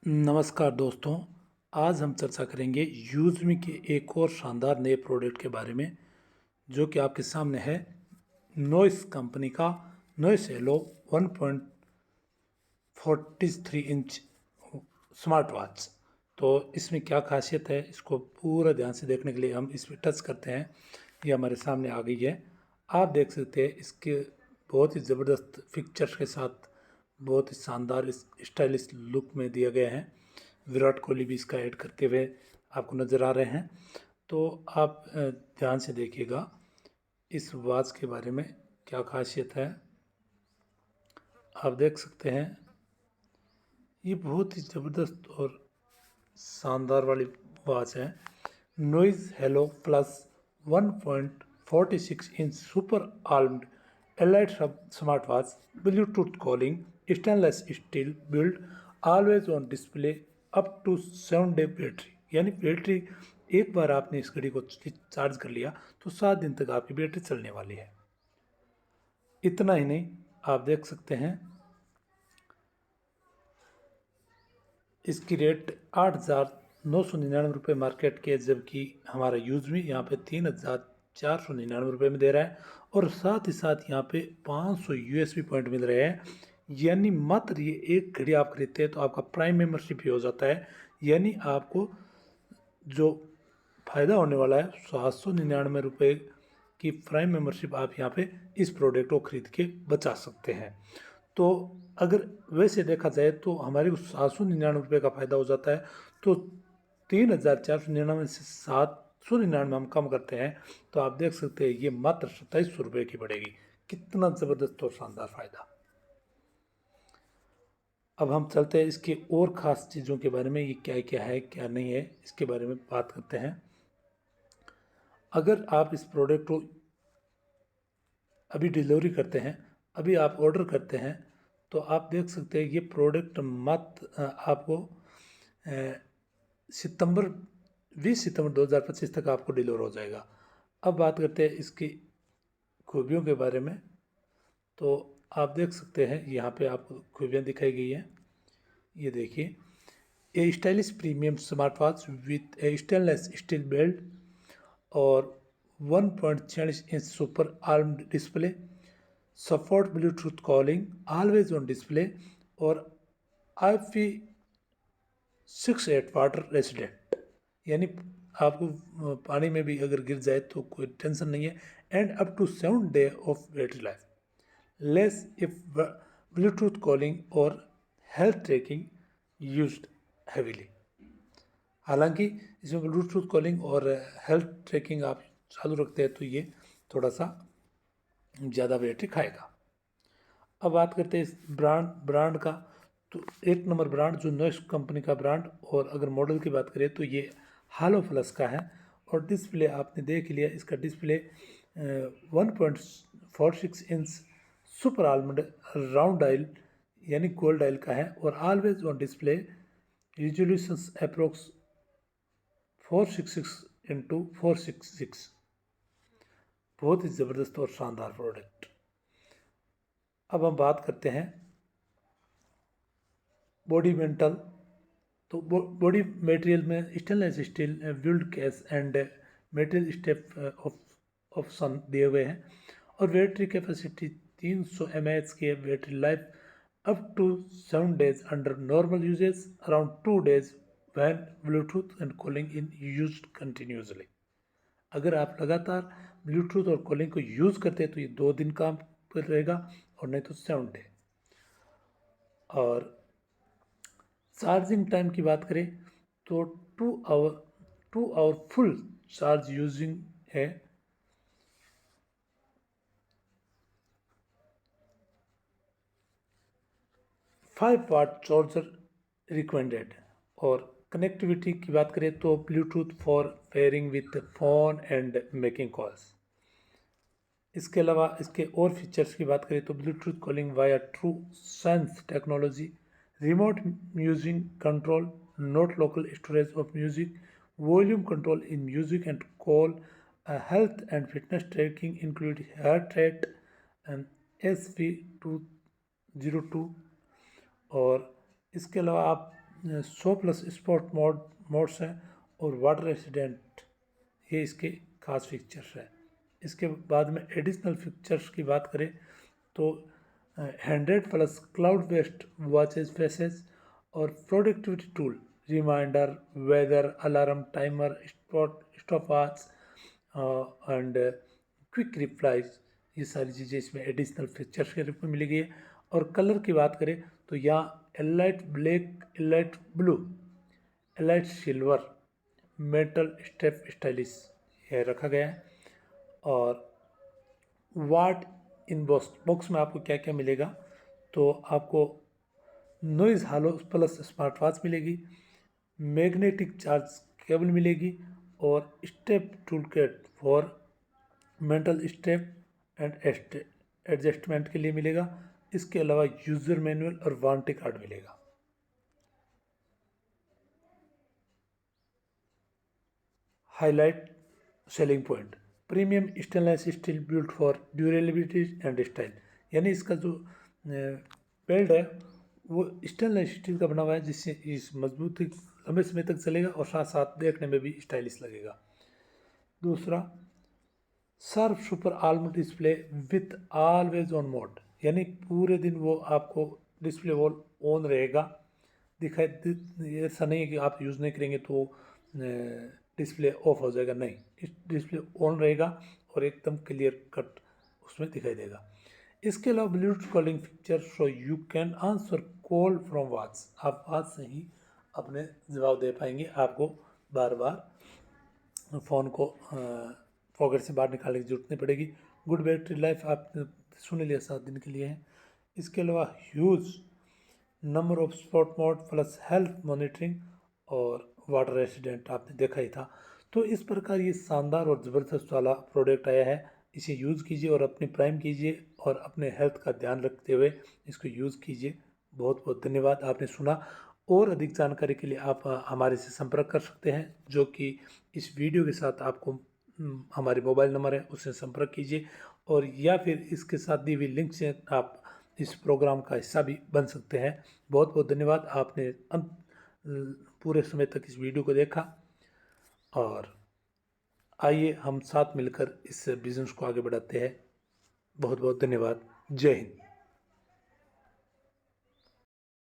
नमस्कार दोस्तों। आज हम चर्चा करेंगे यूज़मी के एक और शानदार नए प्रोडक्ट के बारे में, जो कि आपके सामने है। नॉइस कंपनी का Noise Halo 1.43 inch smart watch. तो इसमें क्या खासियत है, इसको पूरा ध्यान से देखने के लिए हम इस पर टच करते हैं। ये हमारे सामने आ गई है। आप देख सकते हैं इसके बहुत ही ज़बरदस्त फीचर्स के साथ बहुत ही शानदार स्टाइलिश लुक में दिया गया है। विराट कोहली भी इसका ऐड करते हुए आपको नज़र आ रहे हैं। तो आप ध्यान से देखिएगा इस वॉच के बारे में क्या खासियत है। आप देख सकते हैं ये बहुत ही ज़बरदस्त और शानदार वाली वॉच है। Noise Halo plus 1.46 inch super armoured elite smart watch, bluetooth calling, stainless steel build, always on display, up to 7 day battery. यानी बैटरी एक बार आपने इस घड़ी को चार्ज कर लिया तो 7 दिन तक आपकी बैटरी चलने वाली है। इतना ही नहीं, आप देख सकते हैं इसकी रेट 8,999 रुपये मार्केट के, जबकि हमारा यूज़मी यहाँ पे 3,499 रुपये में दे रहा है। और साथ ही साथ यहाँ पे 500 यूएसबी पॉइंट मिल रहे हैं। यानी मात्र ये एक घड़ी आप खरीदते हैं तो आपका प्राइम मेंबरशिप भी हो जाता है। यानी आपको जो फ़ायदा होने वाला है 799 रुपये की प्राइम मेंबरशिप आप यहाँ पे इस प्रोडक्ट को खरीद के बचा सकते हैं। तो अगर वैसे देखा जाए तो हमारे को 799 रुपये का फ़ायदा हो जाता है। तो 3,499 से 799 हम कम करते हैं तो आप देख सकते हैं ये मात्र 2700 रुपये की पड़ेगी। कितना ज़बरदस्त और शानदार फ़ायदा। अब हम चलते हैं इसके और ख़ास चीज़ों के बारे में, ये क्या क्या है क्या नहीं है इसके बारे में बात करते हैं। अगर आप इस प्रोडक्ट को अभी डिलीवरी करते हैं, अभी आप ऑर्डर करते हैं, तो आप देख सकते हैं ये प्रोडक्ट आपको सितंबर 20 सितंबर 2025 तक आपको डिलीवर हो जाएगा। अब बात करते हैं इसकी खूबियों के बारे में। तो आप देख सकते हैं यहाँ पे आपको खूबियाँ दिखाई गई हैं। ये देखिए, a stylish premium smart watch with a stainless steel belt और 1.46 इंच सुपर आर्म्ड display, support bluetooth calling, always on display और IP68 वाटर रेसिडेंट। यानी आपको पानी में भी अगर गिर जाए तो कोई टेंशन नहीं है। And up to 7 day of battery life, less if bluetooth calling और हेल्थ ट्रैकिंग यूज्ड हैवीली। हालांकि इसमें ब्लूटूथ कॉलिंग और हेल्थ ट्रैकिंग आप चालू रखते हैं तो ये थोड़ा सा ज़्यादा बैटरी खाएगा। अब बात करते हैं इस ब्रांड का। तो एक नंबर ब्रांड जो नॉइस कंपनी का ब्रांड। और अगर मॉडल की बात करें तो ये हालो प्लस का है। और डिस्प्ले आपने देख लिया, इसका display 1.46 inch super almond round dial यानी गोल्ड डायल का है। और always on display, resolution approx 466x466। बहुत ही ज़बरदस्त और शानदार प्रोडक्ट। अब हम बात करते हैं बॉडी मेंटल। तो बॉडी मटेरियल में stainless steel build case and metal step option दिए हुए हैं। और बैटरी कैपेसिटी 300 mAh की है। Battery life up to 7 days under normal usages, around 2 days when bluetooth and calling in use continuously. अगर आप लगातार ब्लूटूथ और कॉलिंग को यूज़ करते हैं तो ये 2 दिन काम पर रहेगा और नहीं तो 7 डे। और चार्जिंग टाइम की बात करें तो 2 आवर फुल चार्ज यूजिंग है। 5 वाट चार्जर रिकमेंडेड। और कनेक्टिविटी की बात करें तो Bluetooth for pairing with phone and making calls. इसके अलावा इसके और फीचर्स की बात करें तो Bluetooth calling via true sense technology, remote music control, not local storage of music, volume control in music and call, health and fitness tracking include heart rate and SV202। और इसके अलावा आप 100+ स्पोर्ट मोड्स हैं और water resident, ये इसके खास features हैं। इसके बाद में एडिशनल फीचर्स की बात करें तो 100+ क्लाउड बेस्ड वॉचेस फेसेस और productivity tool, reminder, weather, alarm, timer, stop watch and quick replies, ये सारी चीज़ें इसमें एडिशनल फीचर्स के रूप में मिली गई है। और कलर की बात करें तो यहाँ elite black, elite blue, elite silver, metal strap stylish यह रखा गया है। और वाट इन बॉक्स में आपको क्या क्या मिलेगा, तो आपको नॉइज़ हालो प्लस स्मार्ट वॉच मिलेगी, मैग्नेटिक चार्ज केबल मिलेगी और step tool kit for mental step and adjustment के लिए मिलेगा। इसके अलावा यूज़र मैनुअल और वारंटी कार्ड मिलेगा। Highlight selling point, premium stainless steel built for durability and style, यानी इसका जो बेल्ट है वो स्टेनलेस स्टील का बना हुआ है, जिससे इस मजबूती लंबे समय तक चलेगा और साथ साथ देखने में भी स्टाइलिश लगेगा। दूसरा, Surf super Alam display with always on mode, यानी पूरे दिन वो आपको डिस्प्ले वॉल ऑन रहेगा, दिखाई ऐसा नहीं है कि आप यूज़ नहीं करेंगे तो डिस्प्ले ऑफ हो जाएगा, नहीं, इस डिस्प्ले ऑन रहेगा और एकदम क्लियर कट उसमें दिखाई देगा। इसके अलावा Bluetooth calling feature, so you can answer call from watch, आप वॉच से ही अपने जवाब दे पाएंगे, आपको बार बार फ़ोन को पॉकेट से बाहर निकालने की जरूरत नहीं पड़ेगी। गुड बैटरी लाइफ आपने सुन लिया, 7 दिन के लिए है। इसके अलावा huge number of spot mode plus health monitoring और वाटर रेसिडेंट आपने देखा ही था। तो इस प्रकार ये शानदार और ज़बरदस्त वाला प्रोडक्ट आया है, इसे यूज़ कीजिए और अपनी प्राइम कीजिए और अपने हेल्थ का ध्यान रखते हुए इसको यूज़ कीजिए। बहुत बहुत धन्यवाद, आपने सुना। और अधिक जानकारी के लिए आप हमारे से संपर्क कर सकते हैं, जो कि इस वीडियो के साथ आपको हमारे मोबाइल नंबर है, उससे संपर्क कीजिए। और या फिर इसके साथ दी हुई लिंक से आप इस प्रोग्राम का हिस्सा भी बन सकते हैं। बहुत बहुत धन्यवाद, आपने अंत पूरे समय तक इस वीडियो को देखा। और आइए हम साथ मिलकर इस बिज़नेस को आगे बढ़ाते हैं। बहुत बहुत धन्यवाद। जय हिंद।